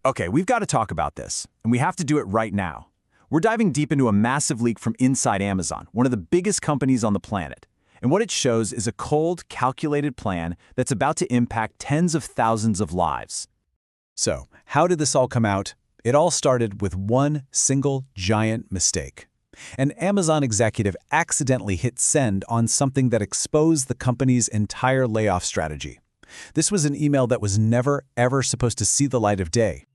Okay, we've got to talk about this, and we have to do it right now. We're diving deep into a massive leak from inside Amazon, one of the biggest companies on the planet. And what it shows is a cold, calculated plan that's about to impact tens of thousands of lives. So, how did this all come out? It all started with one single giant mistake. An Amazon executive accidentally hit send on something that exposed the company's entire layoff strategy. This was an email that was never, ever supposed to see the light of day.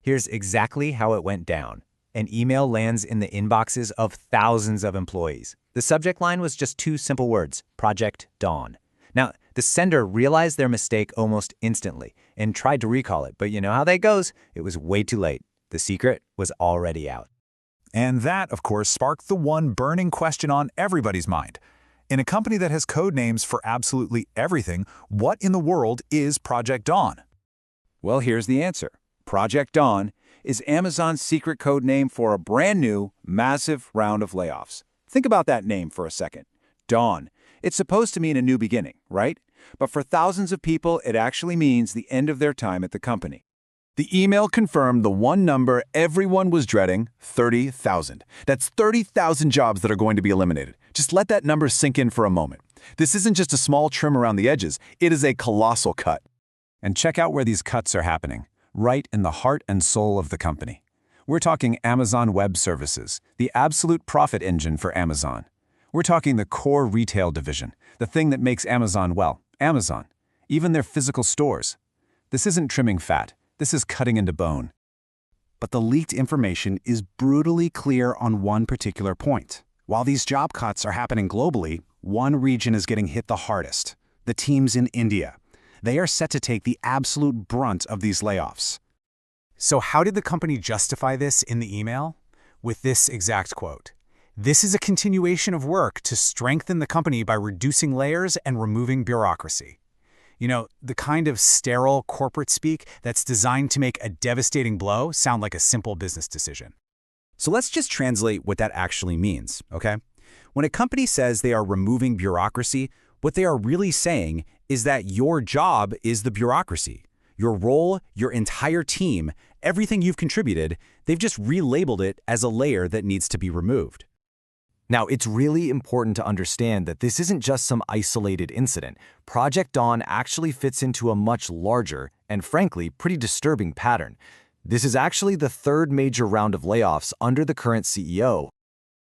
Here's exactly how it went down. An email lands in the inboxes of thousands of employees. The subject line was just two simple words, Project Dawn. Now, the sender realized their mistake almost instantly and tried to recall it, but you know how that goes. It was way too late. The secret was already out. And that, of course, sparked the one burning question on everybody's mind. In a company that has code names for absolutely everything, what in the world is Project Dawn? Well, here's the answer. Project Dawn is Amazon's secret code name for a brand new, massive round of layoffs. Think about that name for a second. Dawn. It's supposed to mean a new beginning, right? But for thousands of people, it actually means the end of their time at the company. The email confirmed the one number everyone was dreading, 30,000. That's 30,000 jobs that are going to be eliminated. Just let that number sink in for a moment. This isn't just a small trim around the edges, it is a colossal cut. And check out where these cuts are happening, right in the heart and soul of the company. We're talking Amazon Web Services, the absolute profit engine for Amazon. We're talking the core retail division, the thing that makes Amazon, well, Amazon, even their physical stores. This isn't trimming fat. This is cutting into bone. But the leaked information is brutally clear on one particular point. While these job cuts are happening globally, one region is getting hit the hardest: the teams in India. They are set to take the absolute brunt of these layoffs. So how did the company justify this in the email? With this exact quote: "This is a continuation of work to strengthen the company by reducing layers and removing bureaucracy." You know, the kind of sterile corporate speak that's designed to make a devastating blow sound like a simple business decision. So let's just translate what that actually means, okay? When a company says they are removing bureaucracy, what they are really saying is that your job is the bureaucracy. Your role, your entire team, everything you've contributed, they've just relabeled it as a layer that needs to be removed. Now, it's really important to understand that this isn't just some isolated incident. Project Dawn actually fits into a much larger and, frankly, pretty disturbing pattern. This is actually the third major round of layoffs under the current CEO.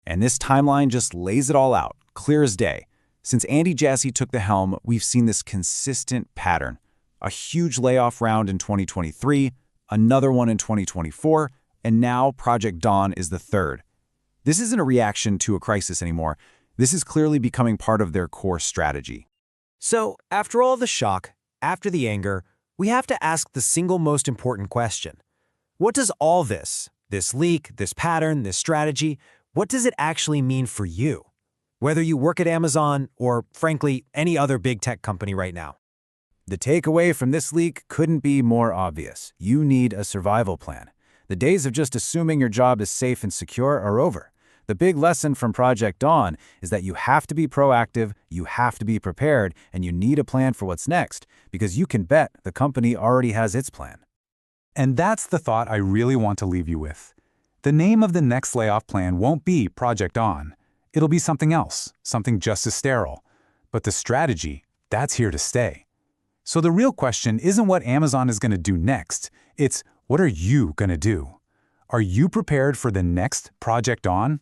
And this timeline just lays it all out, clear as day. Since Andy Jassy took the helm, we've seen this consistent pattern. A huge layoff round in 2023, another one in 2024, and now Project Dawn is the third. This isn't a reaction to a crisis anymore. This is clearly becoming part of their core strategy. So, after all the shock, after the anger, we have to ask the single most important question. What does all this leak, this pattern, this strategy, what does it actually mean for you? Whether you work at Amazon or, frankly, any other big tech company right now. The takeaway from this leak couldn't be more obvious. You need a survival plan. The days of just assuming your job is safe and secure are over. The big lesson from Project Dawn is that you have to be proactive, you have to be prepared, and you need a plan for what's next, because you can bet the company already has its plan. And that's the thought I really want to leave you with. The name of the next layoff plan won't be Project Dawn. It'll be something else, something just as sterile. But the strategy, that's here to stay. So the real question isn't what Amazon is going to do next. It's, what are you going to do? Are you prepared for the next Project Dawn?